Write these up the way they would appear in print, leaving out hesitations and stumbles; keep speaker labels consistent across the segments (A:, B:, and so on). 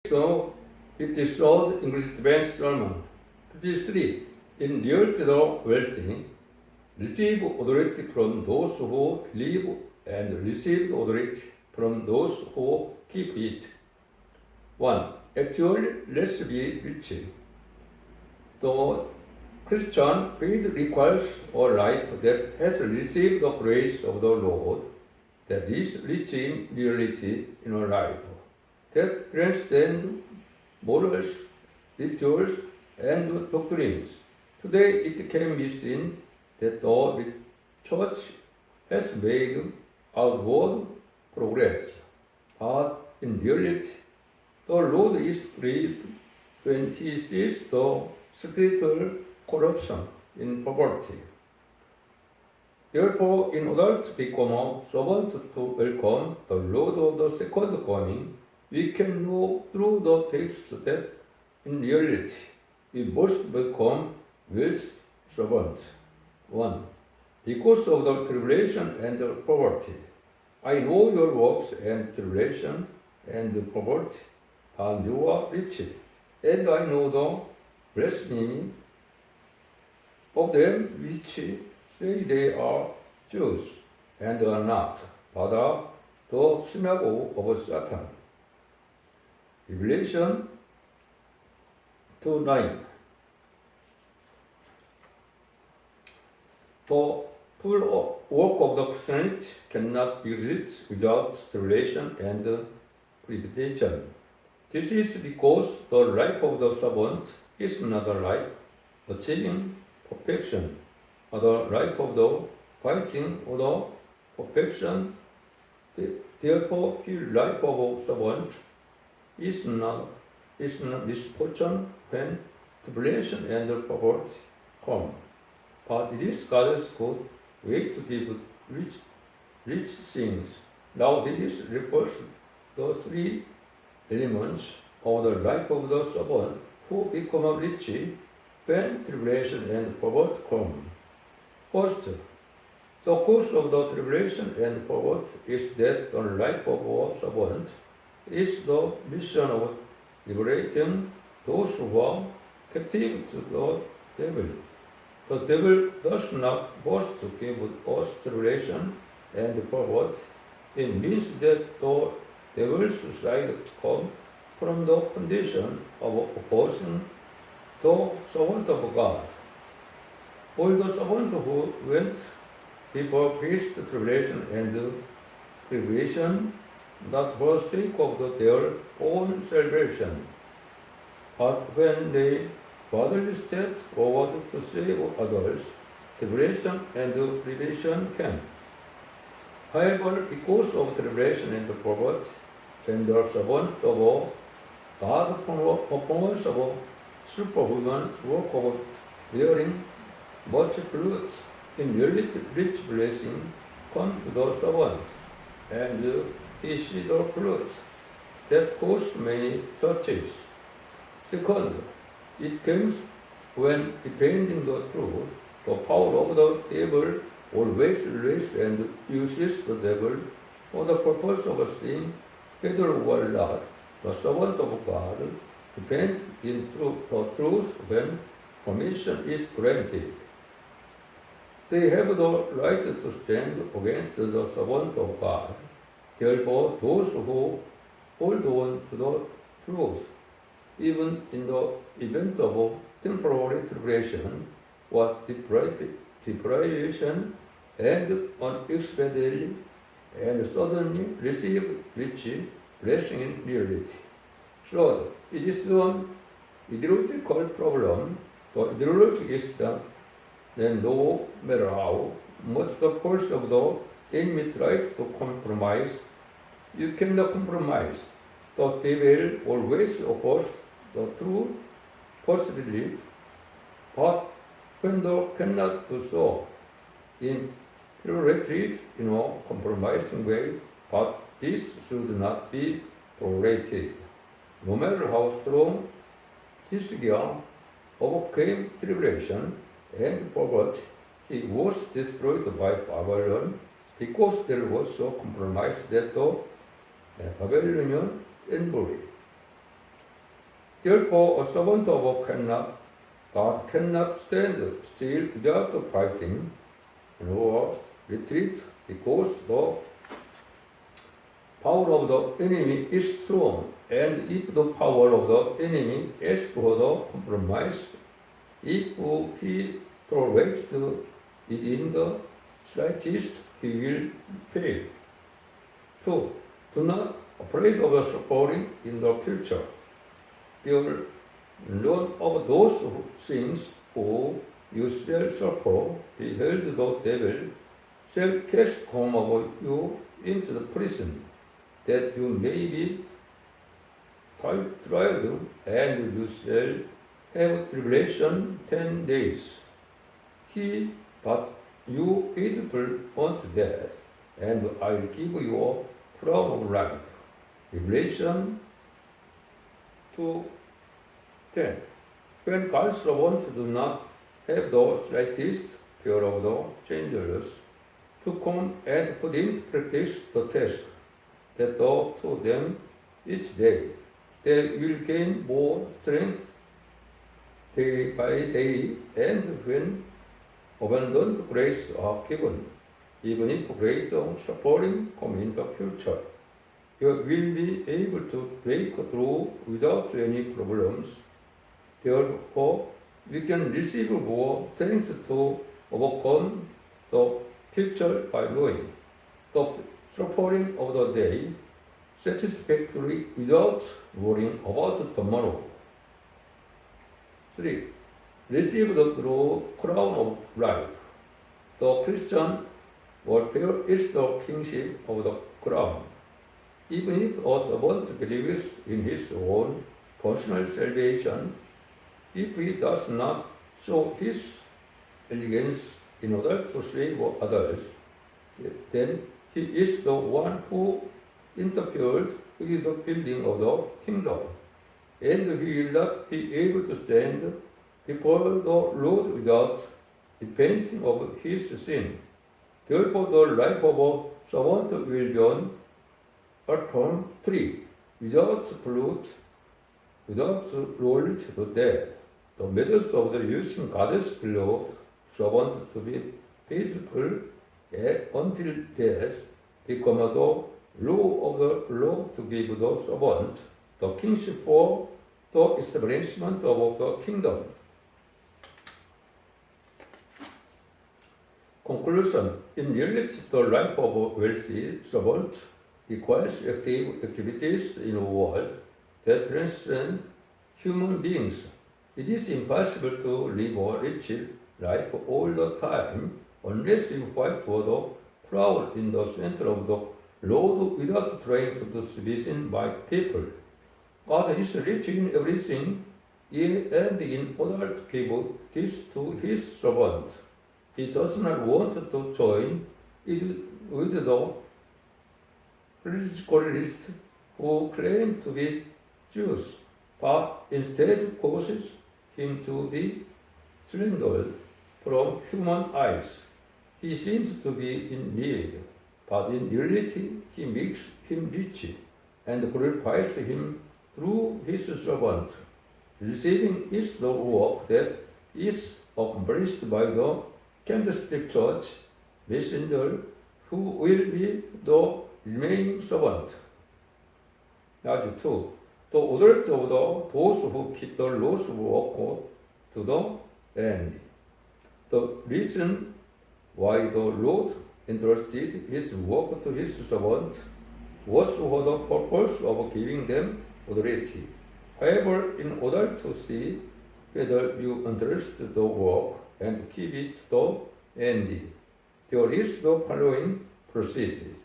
A: So it is short English Advanced Sermon 53. In reality, the wealthy receive authority from those who believe and receive authority from those who keep it. 1. Actually, let's be rich. The Christian faith requires a life that has received the grace of the Lord, that is rich in reality in a life that transcends morals, rituals, and doctrines. Today it can be seen that the church has made outward progress, but in reality, the Lord is grieved when he sees the spiritual corruption in poverty. Therefore, in order to become a servant to welcome the Lord of the second coming, we can know through the text that in reality, we must become Will's servants. 1. Because of the tribulation and the poverty. I know your works and tribulation and poverty, and you are rich. And I know the blasphemy of them which say they are Jews and are not, but are the synagogue of Satan. Revelation 2:9. The full work of the Christianity cannot exist without tribulation and tribulation. This is because the life of the servant is not a life achieving perfection, but the life of the fighting for the perfection. Therefore, the life of a servant is not misfortune when tribulation and poverty come, but it is God's good way to give rich things. Now this refers to the three elements of the life of the servant who become rich when tribulation and poverty come. First, the cause of the tribulation and poverty is that the life of a servant is the mission of liberating those who are captive to the devil. The devil does not boast to give us tribulation and poverty. It means that the devil's side comes from the condition of opposing the servant of God. All the servants who went before faced tribulation and tribulation, not for the sake of their own salvation, but when they boldly stepped forward to save others, tribulation and tribulation came. However, because of tribulation and poverty, when the servants of God performance of superhuman work of bearing much fruit, in reality rich blessing come to the servant, and he sees the fruit that cost many churches. Second, it comes when defending the truth, the power of the devil always lies and uses the devil for the purpose of seeing whether or not the servant of God depends in the truth when permission is granted. They have the right to stand against the servant of God. Therefore, those who hold on to the truth, even in the event of temporary tribulation or deprivation, and unexpectedly and suddenly receive rich blessing in reality. Third, it is an ideological problem. The ideology is that no matter how much the force of the enemy tries to compromise, you cannot compromise. The devil always opposes the truth forcibly, but when they cannot do so in retreat in a compromising way, but this should not be tolerated. No matter how strong Hezekiah overcame tribulation and poverty, he was destroyed by Babylon because there was a compromise that the Babylonian envoy. Therefore, a servant of God cannot stand still without fighting, nor retreat, because the power of the enemy is strong, and if the power of the enemy asks for the compromise, if he tolerates it in the slightest, he will fail. 2. Do not afraid of the suffering in the future. There none of those things who you shall suffer, behold, the devil shall cast some of you into the prison, that you may be tried, and you shall have tribulation 10 days. But you faithful unto death, and I will give you a crown of life. Revelation 2:10. When God's servants do not have the slightest fear of the strangers to come and put into practice the task that to them each day, they will gain more strength day by day, and when abundant grace are given, even if greater suffering come in the future, you will be able to break through without any problems. Therefore, we can receive more strength to overcome the future by knowing the suffering of the day satisfactorily without worrying about tomorrow. 3. Receive the crown of life. The Christian warfare is the kingship of the crown. Even if a servant believes in his own personal salvation, if he does not show his elegance in order to save others, then he is the one who interfered with the building of the kingdom, and he will not be able to stand before the Lord without repenting of his sin. Therefore, the life of a servant will be an earthly tree, without fruit, without rolled to death. The methods of the using God's beloved servant to be faithful until death become the law of the Lord to give the servant the kingship for the establishment of the kingdom. Conclusion. In reality, the life of a wealthy servant requires activities in a world that transcend human beings. It is impossible to live a rich life all the time unless you fight for the proud in the center of the Lord without trying to be seen by people. God is rich in everything, and in order to give this to his servant, he does not want to join it with the religious who claim to be Jews, but instead causes him to be slandered from human eyes. He seems to be in need, but in reality he makes him rich and glorifies him through his servant. Receiving is the work that is accomplished by the Candlestick Church messenger who will be the remaining servant. Number 2. The authority of those who keep the Lord's work to the end. The reason why the Lord entrusted his work to his servant was for the purpose of giving them authority. However, in order to see whether you understand the work and keep it to the end, there is the following processes.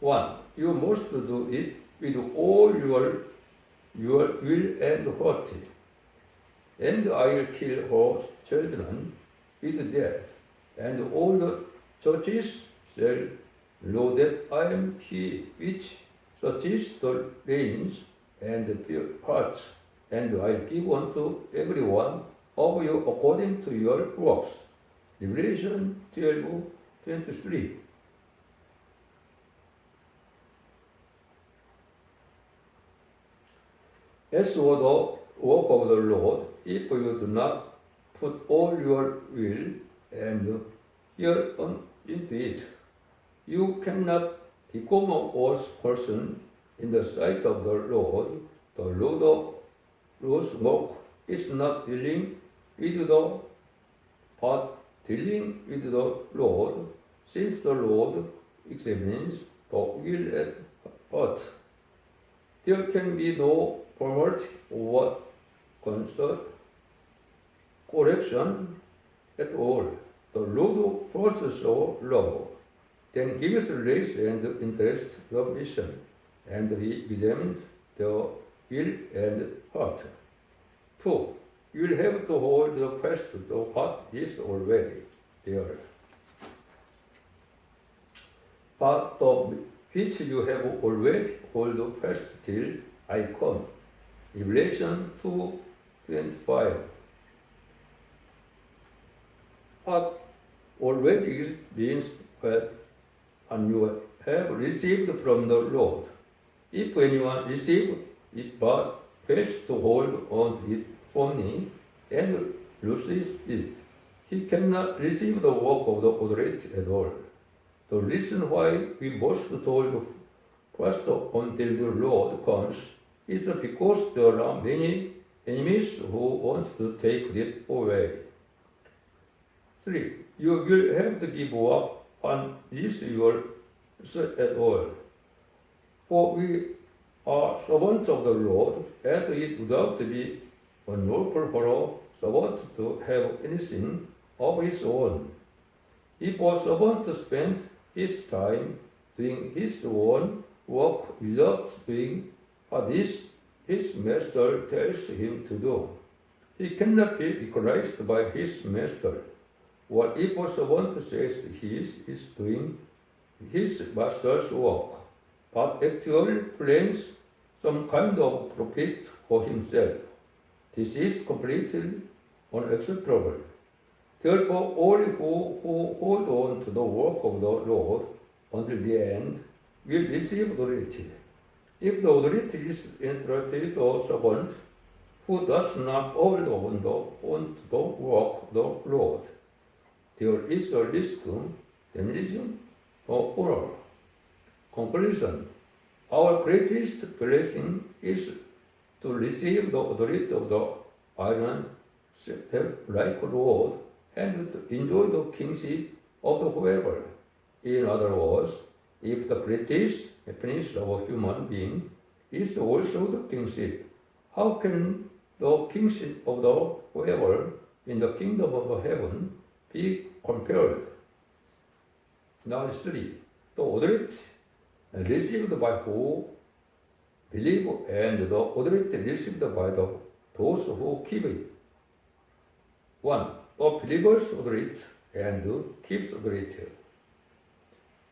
A: 1. You must do it with all your will and heart. And I will kill her children with death, and all the churches shall know that I am he which searches the reins and the hearts, and I will give unto every one of you according to your works. Revelation 12:23. As for the work of the Lord, if you do not put all your will and care into it, you cannot become a worse person in the sight of the Lord. The Lord of Lord's work is not dealing with the but dealing with the Lord, since the Lord examines the will at heart. There can be no permit or concern, correction at all. The Lord first saw love, then gives grace and interest the mission, and he examines the will and heart. 2. You will have to hold fast the heart is already there. But the which you have already hold fast till I come. Revelation 2:25. What already exists means what you have received from the Lord. If anyone receives it but fails to hold on to it firmly and loses it, he cannot receive the work of the authority at all. The reason why we must hold fast until the Lord comes is because there are many enemies who want to take it away. 3. You will have to give up on this yourself at all. For we are servants of the Lord, and it would not be unlawful for a servant to have anything of his own. If a servant spends his time doing his own work without doing what his master tells him to do, he cannot be recognized by his master. Or if a servant says he is doing his master's work, but actually plans some kind of profit for himself, this is completely unacceptable. Therefore, all who hold on to the work of the Lord until the end will receive authority. If the authority is entrusted to a servant who does not hold on to the work of the Lord, there is a risk damaging or honor. Conclusion. Our greatest blessing is to receive the authority of the iron like Lord and to enjoy the kingship of the whoever. In other words, if the greatest happiness of a human being is also the kingship, how can the kingship of the whoever in the kingdom of heaven be compared? Now 3. The authority received by who believe and the authority received by those who keep it. 1. A believer's authority and keeps authority.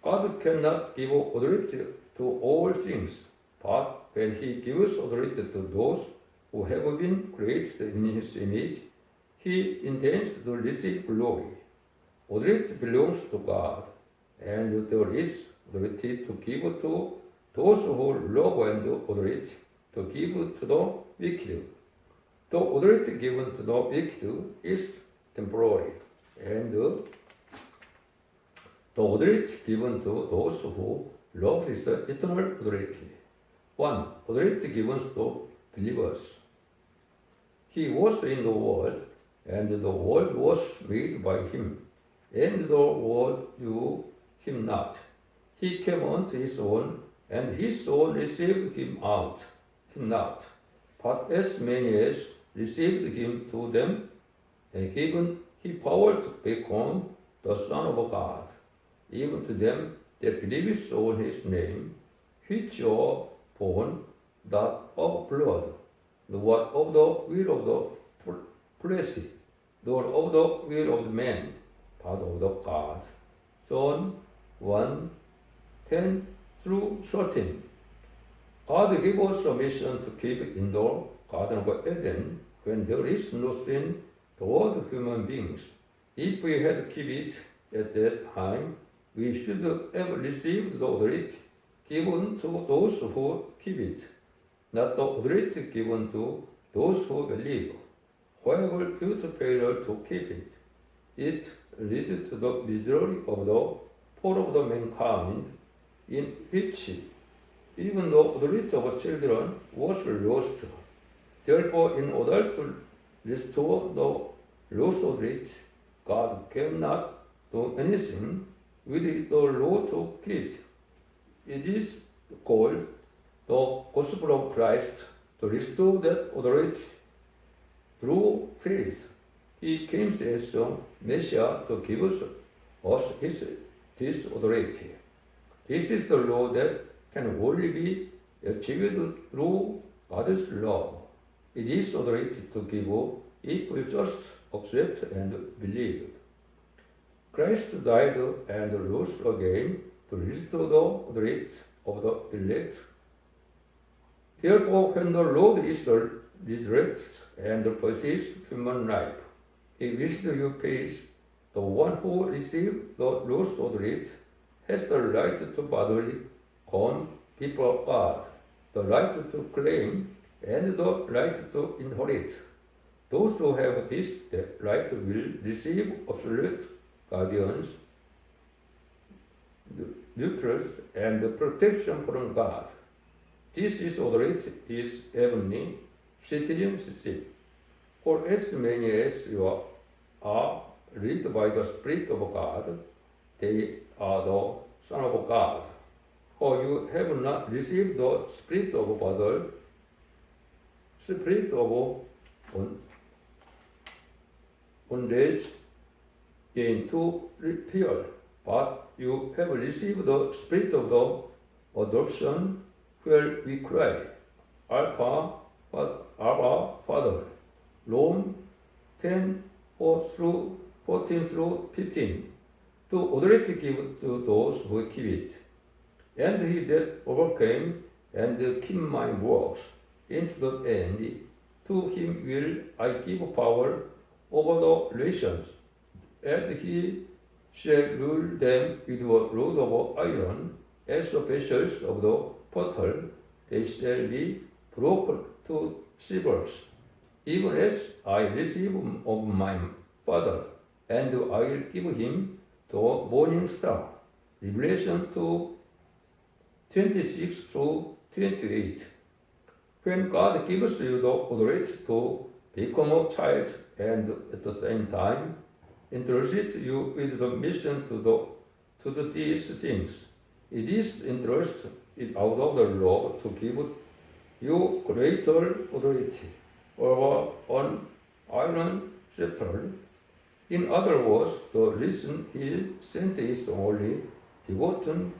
A: God cannot give authority to all things, but when he gives authority to those who have been created in his image, he intends to receive glory. Authority belongs to God, and there is authority to give to those who love and authority to give to the wicked. The authority given to the wicked is temporary, and the authority given to those who love is eternal authority. 1. Authority given to believers. He was in the world, and the world was made by him, and the world knew him not. He came unto his own, and his own received him not. But as many as received him, to them given he power to become the Son of God, even to them that believe on his name, which are born not of blood, nor of the will of the flesh, nor of the will of man, but of the God. John 1:10-13. God gave us a mission to keep in the Garden of Eden when there is no sin toward human beings. If we had kept it at that time, we should have received the authority given to those who keep it. not the authority given to those who believe. However, due to failure to keep it, it leads to the misery of the poor of the mankind, in which even the authority of children was lost. Therefore, in order to restore the lost authority, God cannot do anything with the law to keep. It is called the gospel of Christ to restore that authority through faith. He came as a Messiah to give us this authority. This is the law that can only be achieved through God's love. It is authority to give if we just accept and believe. Christ died and rose again to restore the authority of the elect. Therefore, when the Lord is resurrected and possesses human life, He wishes you peace. The one who received the lost authority has the right to bodily come before God, the right to claim, and the right to inherit. Those who have this right will receive absolute guardians, neutrals, and protection from God. This is authority is heavenly citizenship. For as many as you are led by the Spirit of God, they are the Son of God. For you have not received the spirit of battle, spirit of bondage into fear, but you have received the spirit of the adoption, where we cry, Abba, Father. Rome 10, 14 through 15. To authority give to those who keep it. And he that overcame and keep my works into the end, to him will I give power over the nations, and he shall rule them with a rod of iron, as the vessels of the potter, they shall be broken to shivers, even as I receive of my Father, and I will give him the morning star. Revelation 2:26 through 28. When God gives you the authority to become a child and at the same time entrusts you with the mission to do these things, it is entrusted out of the love to give you greater authority over an iron scepter. In other words, the reason he sent his only begotten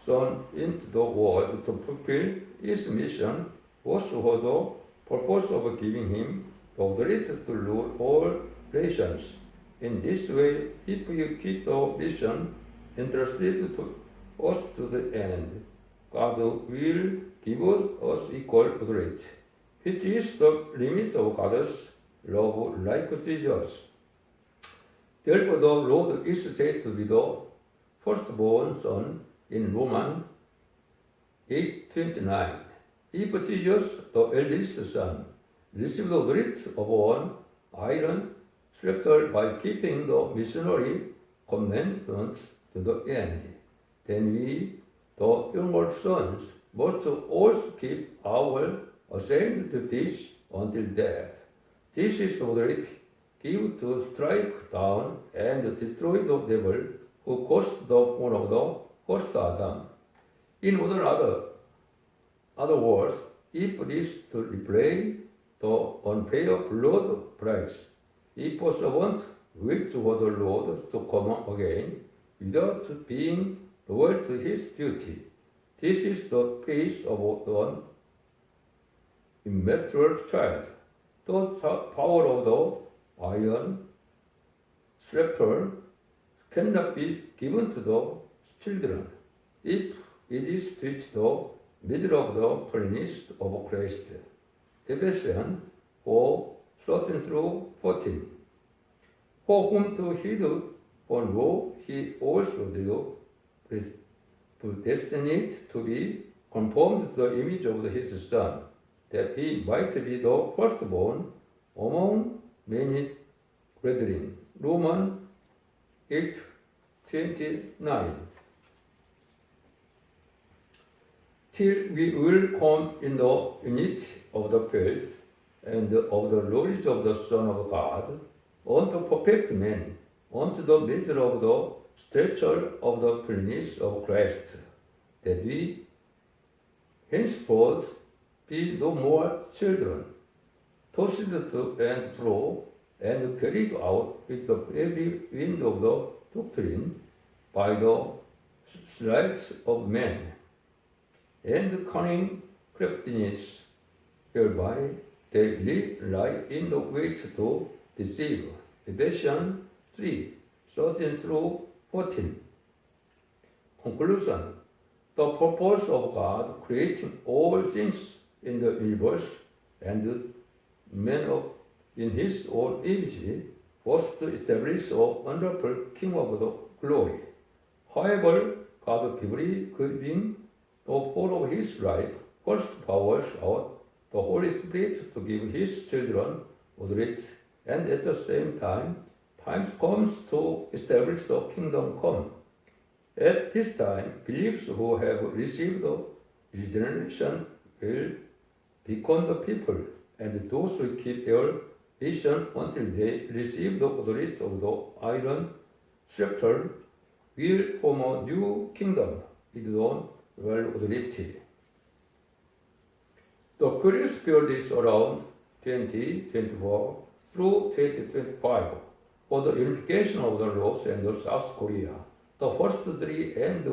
A: Son into the world to fulfill his mission was for the purpose of giving him the authority to rule all nations. In this way, if you keep the mission entrusted to us to the end, God will give us equal authority, which is the limit of God's love, like Jesus. Therefore, the Lord is said to be the firstborn Son in Romans 8:29. If Jesus, the eldest son, received the authority of an iron scepter by keeping the missionary commandments to the end, then we, the younger sons, must also keep our assigned duties until death. This is the authority given to strike down and destroy the devil who caused the one of the first Adam. In other words, if it is to repay the unfair blood price, if a servant waits for the Lord to come again without being loyal to his duty, this is the case of an immature child. The power of the iron scepter cannot be given to the children if it is reached the middle of the fullness of Christ. Ephesians 4:13 through 14. For whom to heed foreknow, he also predestined to be conformed to the image of his Son, that he might be the firstborn among many brethren. Romans 8:29. Till we will come in the unity of the faith and of the knowledge of the Son of God, unto perfect man, unto the measure of the stature of the fullness of Christ, that we henceforth be no more children, tossed to and fro, and carried out with the every wind of the doctrine by the sleight of men, and cunning craftiness, whereby they lie in the wait to deceive. Ephesians 3:13-14. Conclusion. The purpose of God creating all things in the universe and man in his own image was to establish a wonderful King of the glory. However, God giving the whole of his life first powers out the Holy Spirit to give his children authority, and at the same time, time comes to establish the kingdom come. At this time, believers who have received the regeneration will become the people, and those who keep their vision until they receive the authority of the iron scepter will form a new kingdom with its own royal authority. The curious period is around 2024 through 2025 for the unification of the North and the South Korea. The first 3 and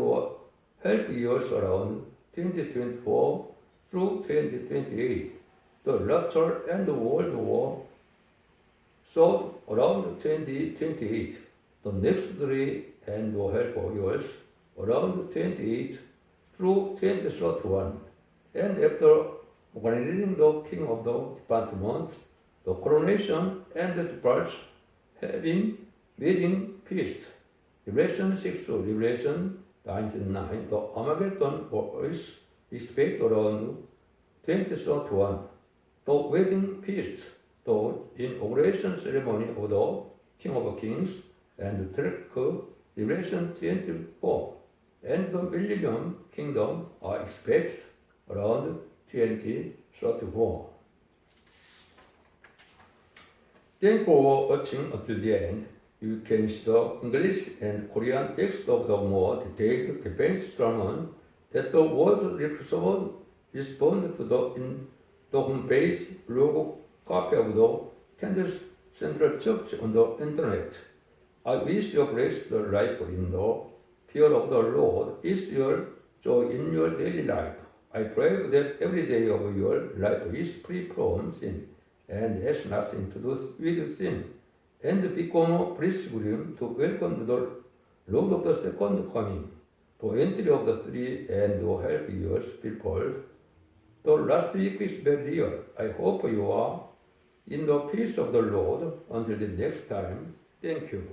A: half years around 2024 through 2028. The latter and the World War so around 2028. The next 3 and half years around 28 through 2031. And after organizing the king of the department, the coronation and the departure having wedding feast. Revelation 6 to Revelation 99, the Armageddon is expected around 2031. The wedding feast, the inauguration ceremony of the King of Kings, and Revelation 24, and the Millennium Kingdom are expected around 2034. Thank you for watching until the end. You can see the English and Korean text of the more detailed defense sermon that the word respond to in the homepage logo copy of the Kansas Central Church on the internet. I wish your grace the life in the fear of the Lord is your joy in your daily life. I pray that every day of your life is free from sin and has nothing to do with sin, and become a pilgrim to welcome the Lord of the second coming. The entry of the 3 and half years people. The last week is very real. I hope you are in the peace of the Lord until the next time. Thank you.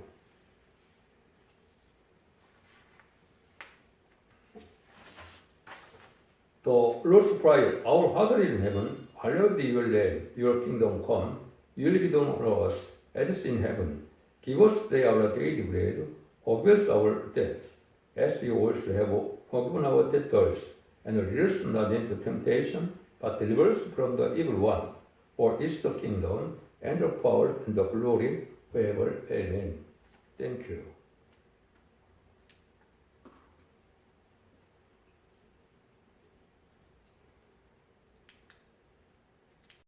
A: The Lord's Prayer. Our Father in heaven, hallowed be your name. Your kingdom come. Your will be done on earth as it is in heaven. Give us today our daily bread. Forgive us our debts, as we also have forgiven our debtors. And lead us not into temptation, but deliver us from the evil one. For is the kingdom, and the power, and the glory, forever. Amen. Thank you.